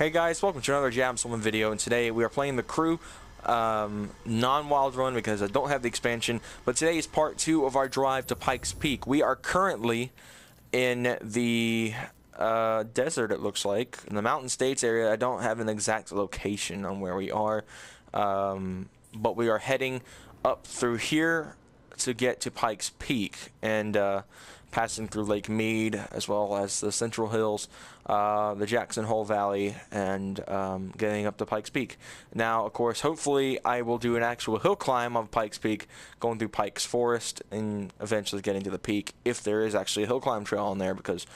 Hey guys, welcome to another Jam Summon video, and today we are playing the crew non-wild run because I don't have the expansion, but today is part 2 of our drive to Pikes Peak. We are currently in the desert, it looks like, in the Mountain States area. I don't have an exact location on where we are, but we are heading up through here to get to Pikes Peak, and passing through Lake Mead as well as the Central Hills, the Jackson Hole Valley, and getting up to Pikes Peak. Now, of course, hopefully I will do an actual hill climb of Pikes Peak, going through Pikes Forest, and eventually getting to the peak, if there is actually a hill climb trail on there, because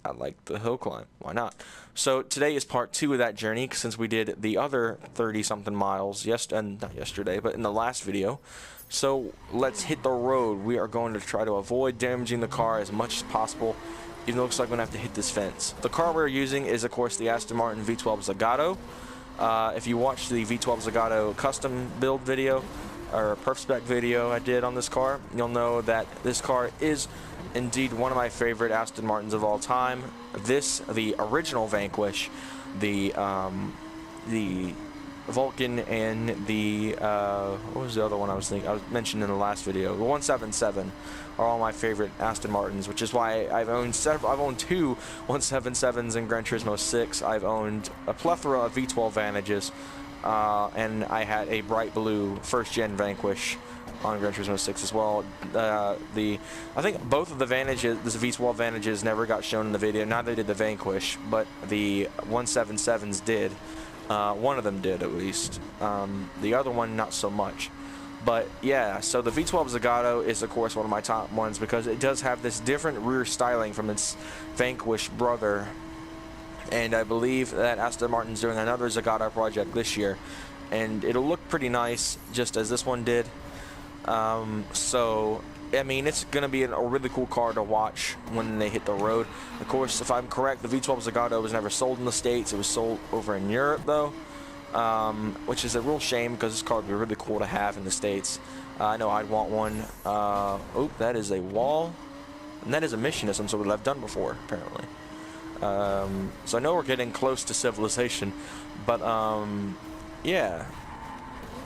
I like the hill climb. Why not? So today is part 2 of that journey, since we did the other 30-something miles, not yesterday, but in the last video. So let's hit the road. We are going to try to avoid damaging the car as much as possible, even though it looks like we're going to have to hit this fence. The car we're using is, of course, the Aston Martin V12 Zagato. If you watch the V12 Zagato custom build video, or perf spec video I did on this car, you'll know that this car is indeed one of my favorite Aston Martins of all time. This, the original Vanquish, the Vulcan, and the what was the other one I was mentioning in the last video? The 177 are all my favorite Aston Martins, which is why I've owned two 177s in Gran Turismo 6. I've owned a plethora of V12 Vantages, and I had a bright blue first-gen Vanquish on Gran Turismo 6 as well. I think both of the Vantages, the V12 Vantages, never got shown in the video. Neither did the Vanquish, but the 177s did. One of them did, at least. The other one, not so much. But yeah, so the V12 Zagato is, of course, one of my top ones because it does have this different rear styling from its Vanquish brother. And I believe that Aston Martin's doing another Zagato project this year, and it'll look pretty nice, just as this one did. So I mean, it's going to be a really cool car to watch when they hit the road. Of course, if I'm correct, the V12 Zagato was never sold in the States. It was sold over in Europe, though, which is a real shame because this car would be really cool to have in the States. I know I'd want one. Oh, that is a wall, and that is a mission of some sort that I've done before, apparently. So I know we're getting close to civilization, but yeah.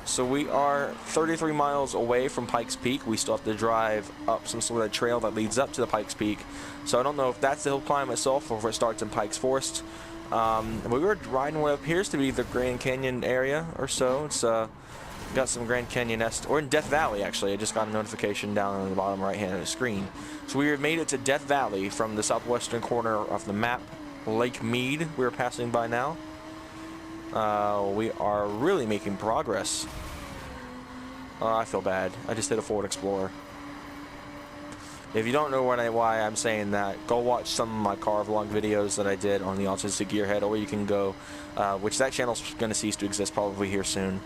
So we are 33 miles away from Pikes Peak. We still have to drive up some sort of trail that leads up to the Pikes Peak. So I don't know if that's the hill climb itself or if it starts in Pikes Forest. We were riding what appears to be the Grand Canyon area or so. It's got some Grand Canyon-esque, or in Death Valley, actually. I just got a notification down on the bottom right-hand of the screen. So we have made it to Death Valley from the southwestern corner of the map. Lake Mead we're passing by now. We are really making progress. I feel bad. I just hit a Ford Explorer. If you don't know why I'm saying that, go watch some of my car vlog videos that I did on the Autistic Gearhead, or you can go, which that channel's going to cease to exist probably here soon.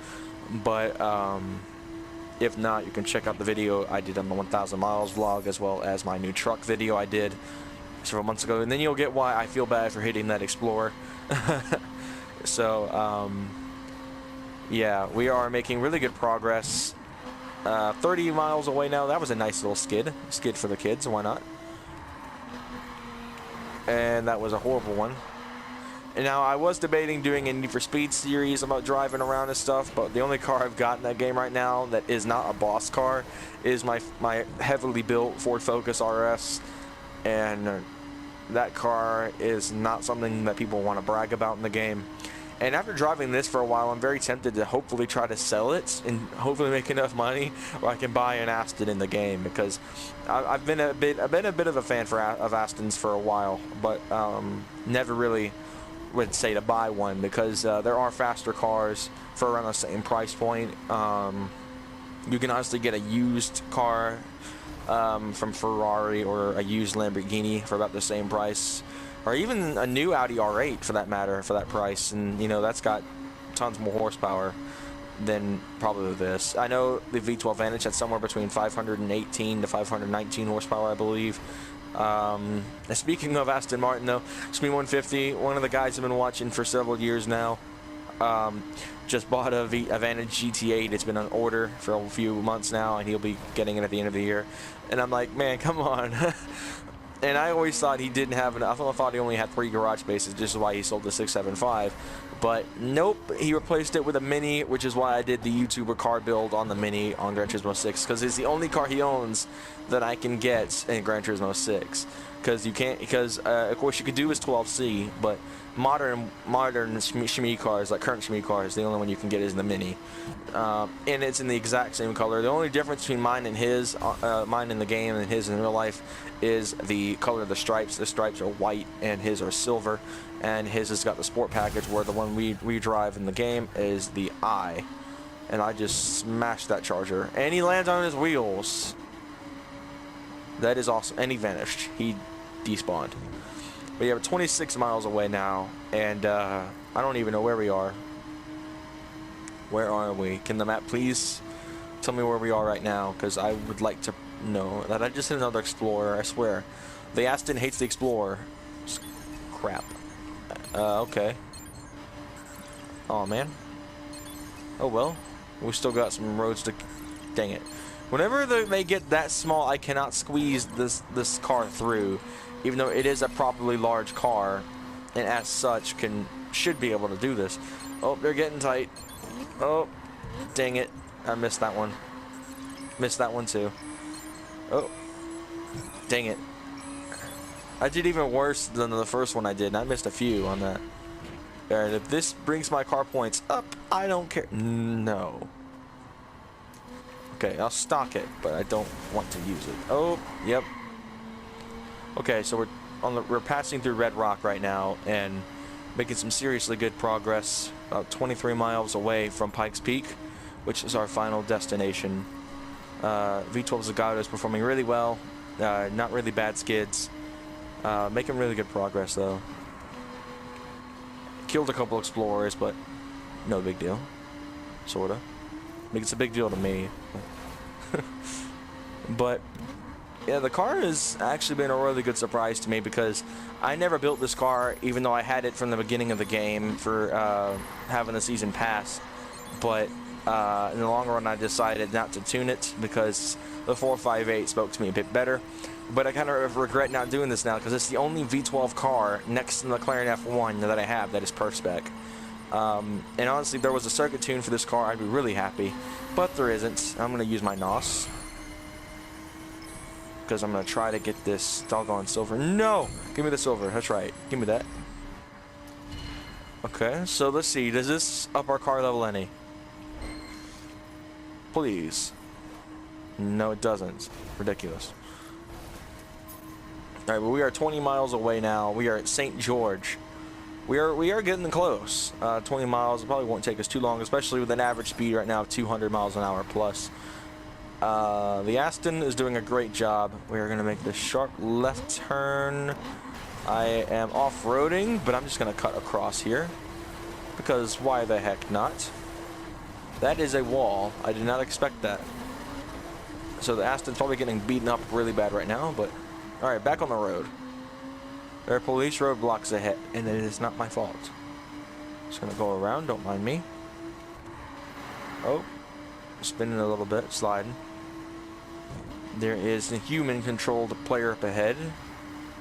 But if not, you can check out the video I did on the 1000 Miles vlog, as well as my new truck video I did several months ago, and then you'll get why I feel bad for hitting that Explorer. So, yeah, we are making really good progress. 30 miles away now. That was a nice little skid for the kids, why not? And that was a horrible one. And now, I was debating doing a Need for Speed series about driving around and stuff, but the only car I've got in that game right now that is not a boss car is my heavily built Ford Focus RS, and that car is not something that people want to brag about in the game. And after driving this for a while, I'm very tempted to hopefully try to sell it and hopefully make enough money where I can buy an Aston in the game, because I've been a bit of a fan of Astons for a while, but never really would say to buy one, because there are faster cars for around the same price point. You can honestly get a used car from Ferrari or a used Lamborghini for about the same price, or even a new Audi R8 for that matter, for that price, and you know, that's got tons more horsepower than probably this. I know the V12 Vantage had somewhere between 518 to 519 horsepower, I believe. And speaking of Aston Martin, though, SME 150, one of the guys I've been watching for several years now, just bought a Vantage GT8. It's been on order for a few months now, and he'll be getting it at the end of the year. And I'm like, man, come on. And I always thought he didn't have enough. I thought he only had 3 garage spaces, just why he sold the 675. But nope, he replaced it with a Mini, which is why I did the YouTuber car build on the Mini on Gran Turismo 6, because it's the only car he owns that I can get in Gran Turismo 6. Because you can't, of course you could do his 12C, but modern Shimmy cars, like current Shimmy cars, the only one you can get is the Mini, and it's in the exact same color. The only difference between mine and his, mine in the game and his in real life, is the color of the stripes. The stripes are white and his are silver, and his has got the sport package, where the one we drive in the game is the I. And I just smashed that Charger, and he lands on his wheels. That is awesome. And he vanished. He despawned. But yeah, we're 26 miles away now, and I don't even know where we are. Where are we? Can the map please tell me where we are right now? Because I would like to know that I just hit another Explorer, I swear. The Aston hates the Explorer. Crap. Okay. Oh, man. Oh, well. We still got some roads to... Dang it. Whenever they get that small, I cannot squeeze this car through, even though it is a properly large car, and as such should be able to do this. Oh, they're getting tight. Oh, dang it. I missed that one. Missed that one too. Oh, dang it. I did even worse than the first one I did, and I missed a few on that. And if this brings my car points up, I don't care. No. Okay, I'll stock it, but I don't want to use it. Oh, yep. Okay, so we're passing through Red Rock right now and making some seriously good progress. About 23 miles away from Pikes Peak, which is our final destination. V12 Zagato is performing really well. Not really bad skids. Making really good progress though. Killed a couple Explorers, but no big deal. Sorta. I mean, it's a big deal to me. But yeah, the car has actually been a really good surprise to me, because I never built this car, even though I had it from the beginning of the game for having the season pass. But in the long run, I decided not to tune it because the 458 spoke to me a bit better. But I kind of regret not doing this now, because it's the only V12 car next to the McLaren F1 that I have that is per spec. And honestly, if there was a circuit tune for this car, I'd be really happy. But there isn't. I'm going to use my NOS, because I'm going to try to get this doggone silver. No! Give me the silver. That's right. Give me that. Okay, so let's see. Does this up our car level any? Please. No, it doesn't. Ridiculous. Alright, well, we are 20 miles away now. We are at St. George. We are getting close. 20 miles. It probably won't take us too long, especially with an average speed right now of 200 miles an hour plus. The Aston is doing a great job. We are going to make this sharp left turn. I am off-roading, but I'm just going to cut across here, because why the heck not? That is a wall. I did not expect that. So the Aston's probably getting beaten up really bad right now, but alright, back on the road. There are police roadblocks ahead, and it is not my fault. Just going to go around, don't mind me. Oh, spinning a little bit, sliding. There is a human-controlled player up ahead.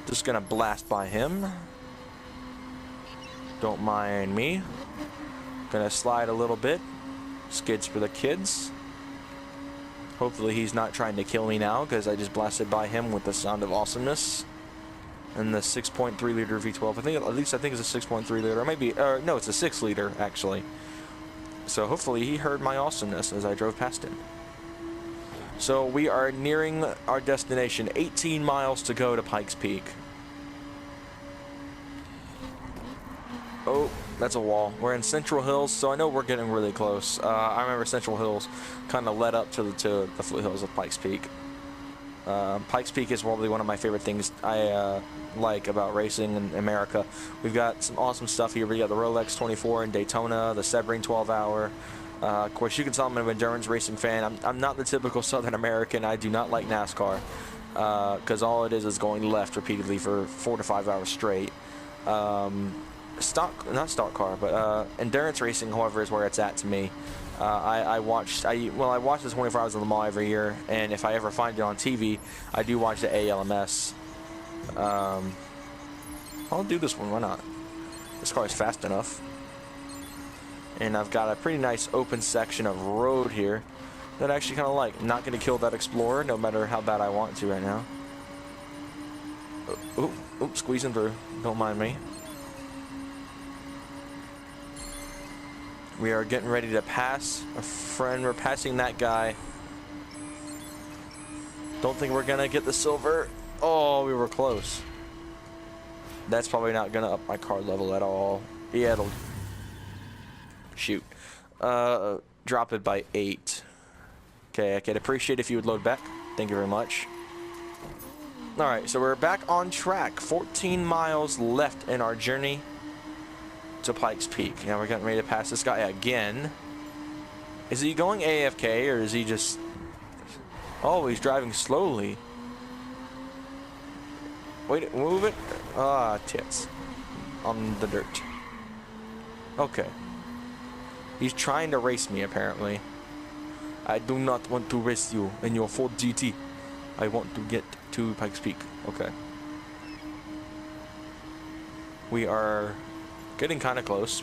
Just gonna blast by him. Don't mind me. Gonna slide a little bit. Skids for the kids. Hopefully he's not trying to kill me now, because I just blasted by him with the sound of awesomeness. And the 6.3 liter V12. I think it's a 6.3 liter. Or maybe, no, it's a 6 liter actually. So hopefully he heard my awesomeness as I drove past him. So we are nearing our destination. 18 miles to go to Pikes Peak. Oh, that's a wall. We're in Central Hills, so I know we're getting really close. I remember Central Hills kind of led up to the foothills of Pikes Peak. Pikes Peak is probably one of my favorite things I like about racing in America. We've got some awesome stuff here. We got the Rolex 24 in Daytona, the Sebring 12-hour. Of course, you can tell I'm an endurance racing fan. I'm not the typical Southern American. I do not like NASCAR, because all it is going left repeatedly for 4 to 5 hours straight. Not stock car, but endurance racing, however, is where it's at to me. I watch the 24 Hours of Le Mans every year, and if I ever find it on TV, I do watch the ALMS. I'll do this one, why not? This car is fast enough. And I've got a pretty nice open section of road here that I actually kind of like. Not going to kill that Explorer, no matter how bad I want to right now. Oh, squeezing through. Don't mind me. We are getting ready to pass a friend. We're passing that guy. Don't think we're going to get the silver. Oh, we were close. That's probably not going to up my card level at all. Yeah, it'll... Shoot. Drop it by 8. Okay, I could appreciate if you would load back. Thank you very much. Alright, so we're back on track. 14 miles left in our journey to Pikes Peak. Now we're getting ready to pass this guy again. Is he going AFK or is he just... Oh, he's driving slowly. Wait, move it. Ah, tits. On the dirt. Okay. He's trying to race me, apparently. I do not want to race you in your Ford GT. I want to get to Pikes Peak. Okay. We are getting kind of close.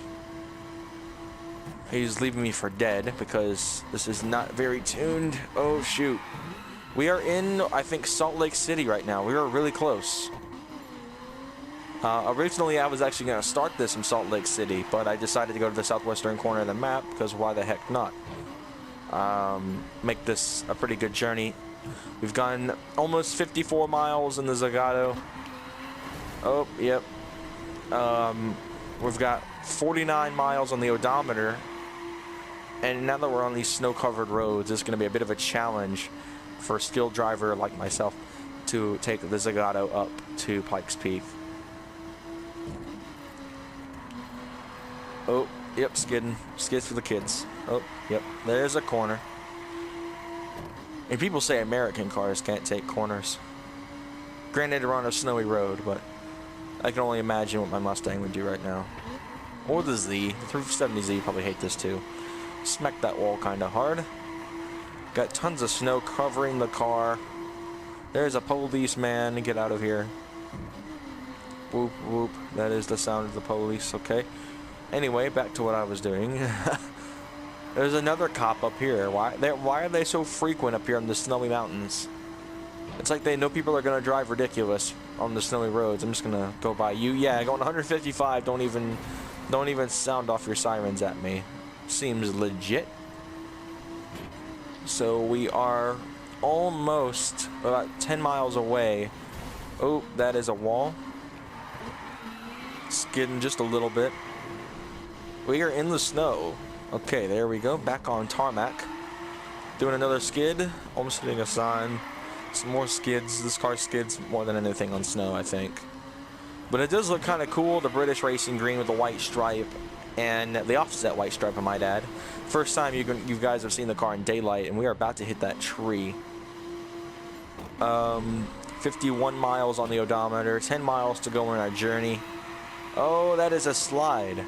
He's leaving me for dead because this is not very tuned. Oh, shoot. We are in, I think, Salt Lake City right now. We are really close. Originally, I was actually going to start this in Salt Lake City, but I decided to go to the southwestern corner of the map because why the heck not? Make this a pretty good journey. We've gone almost 54 miles in the Zagato. Oh, yep. We've got 49 miles on the odometer. And now that we're on these snow-covered roads, it's going to be a bit of a challenge for a skilled driver like myself to take the Zagato up to Pikes Peak. Oh, yep, skidding. Skids for the kids. Oh, yep, there's a corner. And people say American cars can't take corners. Granted, we're on a snowy road, but I can only imagine what my Mustang would do right now. Or the Z. The 370Z probably hate this too. Smack that wall kind of hard. Got tons of snow covering the car. There's a policeman. Get out of here. Whoop, whoop. That is the sound of the police. Okay. Anyway, back to what I was doing. There's another cop up here. Why are they so frequent up here in the snowy mountains? It's like they know people are going to drive ridiculous on the snowy roads. I'm just going to go by you. Yeah, going 155. Don't even sound off your sirens at me. Seems legit. So we are almost about 10 miles away. Oh, that is a wall. Skidding just a little bit. We are in the snow. Okay, there we go. Back on tarmac. Doing another skid. Almost hitting a sign. Some more skids. This car skids more than anything on snow, I think. But it does look kind of cool. The British racing green with the white stripe. And the offset white stripe, I might add. First time you guys have seen the car in daylight. And we are about to hit that tree. 51 miles on the odometer. 10 miles to go in our journey. Oh, that is a slide.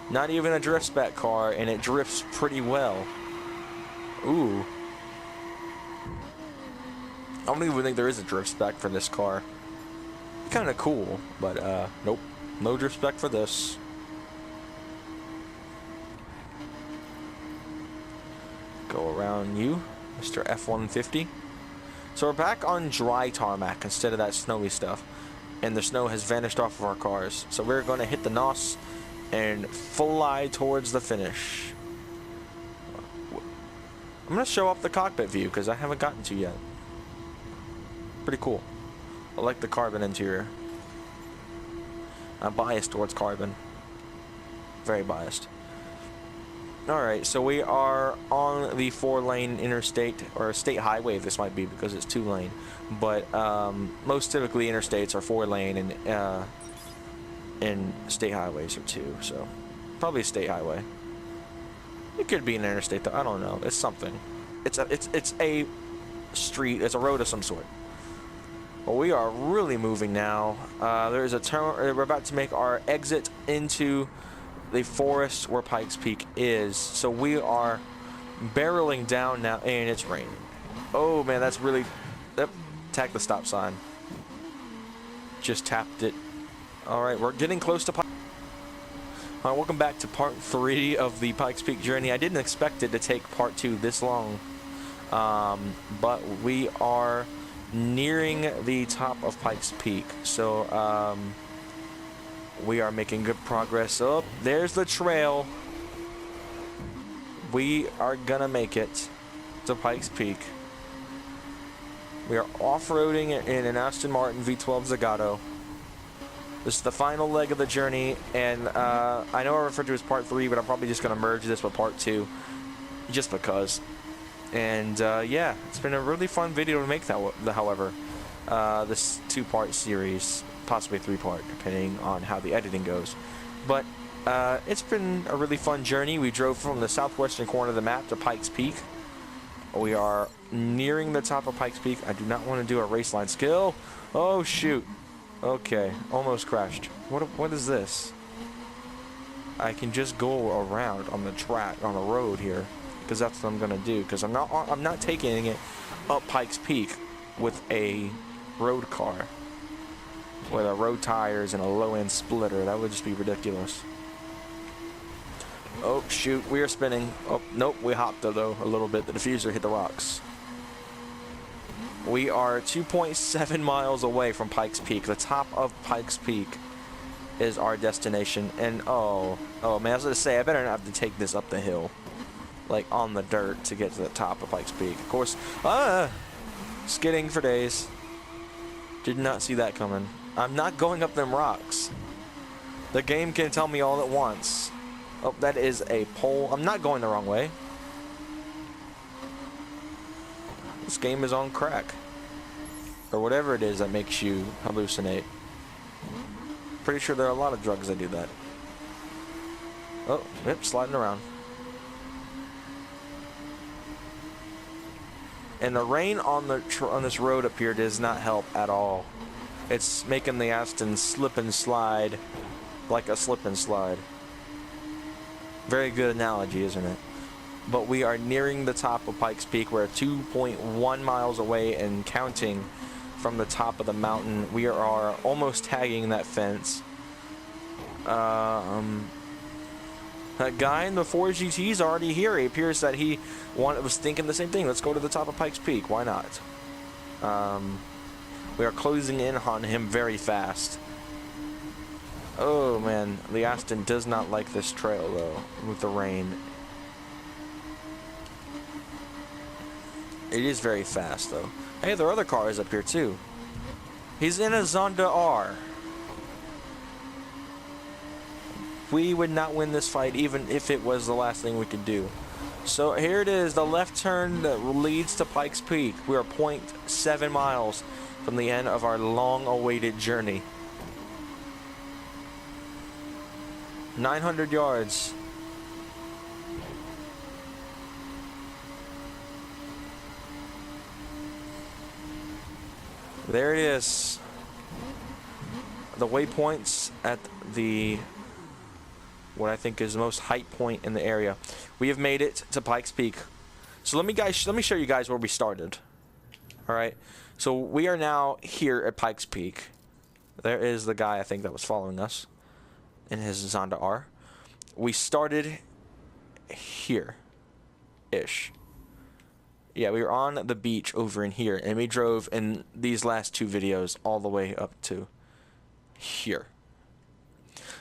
Not even a drift spec car, and it drifts pretty well. Ooh. I don't even think there is a drift spec for this car. Kind of cool, but nope. No drift spec for this. Go around you, Mr. F-150. So we're back on dry tarmac instead of that snowy stuff. And the snow has vanished off of our cars. So we're going to hit the NOS and fly towards the finish. I'm going to show off the cockpit view because I haven't gotten to yet. Pretty cool. I like the carbon interior. I'm biased towards carbon. Very biased. Alright, so we are on the 4-lane interstate, or state highway this might be because it's 2-lane. But most typically interstates are 4-lane and state highways are 2, so probably a state highway. It could be an interstate though, I don't know. It's something. It's a street, it's a road of some sort. Well, we are really moving now. There's a turn. We're about to make our exit into the forest where Pikes Peak is. So we are barreling down now, and it's raining. Oh man, that's really. Yep. Tag the stop sign. just tapped it. All right, we're getting close to welcome back to part 3 of the Pikes Peak journey. I didn't expect it to take part 2 this long, but we are nearing the top of Pikes Peak. So we are making good progress. Oh, there's the trail. We are gonna make it to Pikes Peak. We are off-roading in an Aston Martin V12 Zagato. This is the final leg of the journey, and I know I referred to as part 3, but I'm probably just going to merge this with part 2, just because. And yeah, it's been a really fun video to make, however. This 2-part series, possibly 3-part, depending on how the editing goes. But it's been a really fun journey. We drove from the southwestern corner of the map to Pikes Peak. We are nearing the top of Pikes Peak. I do not want to do a race line skill. Oh, shoot. Okay, almost crashed. What is this? I can just go around on the track, on the road here, because that's what I'm gonna do. Because I'm not taking it up Pikes Peak with a road car, with a road tires and a low-end splitter. That would just be ridiculous. Oh shoot, we are spinning. Oh nope, we hopped though a little bit. The diffuser hit the rocks. We are 2.7 miles away from Pikes Peak. The top of Pikes Peak is our destination. And oh man, I was gonna say, I better not have to take this up the hill, like on the dirt, to get to the top of Pikes Peak. Of course, skidding for days. Did not see that coming. I'm not going up them rocks. The game can tell me all at once. Oh, that is a pole. I'm not going the wrong way. This game is on crack, or whatever it is that makes you hallucinate. Pretty sure there are a lot of drugs that do that. Oh, yep, sliding around. And the rain on this road up here does not help at all. It's making the Aston slip and slide like a slip and slide. Very good analogy, isn't it? But we are nearing the top of Pikes Peak. We're 2.1 miles away and counting from the top of the mountain. We are almost tagging that fence. That guy in the 4GT is already here. It appears that he was thinking the same thing. Let's go to the top of Pikes Peak. Why not? We are closing in on him very fast. Oh man, the Aston does not like this trail though, with the rain. It is very fast, though. Hey, there are other cars up here, too. He's in a Zonda R. We would not win this fight, even if it was the last thing we could do. So here it is, the left turn that leads to Pikes Peak. We are 0.7 miles from the end of our long-awaited journey. 900 yards. There it is. The waypoints at the what I think is the most height point in the area. We have made it to Pikes Peak. So let me show you guys where we started. All right. So we are now here at Pikes Peak. There is the guy I think that was following us in his Zonda R. We started here ish. Yeah, we were on the beach over in here, and we drove in these last 2 videos all the way up to here.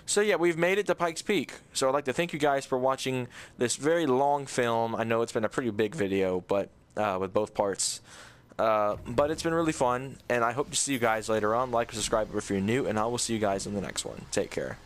So yeah, we've made it to Pikes Peak. So I'd like to thank you guys for watching this very long film. I know it's been a pretty big video, but with both parts. But it's been really fun, and I hope to see you guys later on. Like and subscribe if you're new, and I will see you guys in the next one. Take care.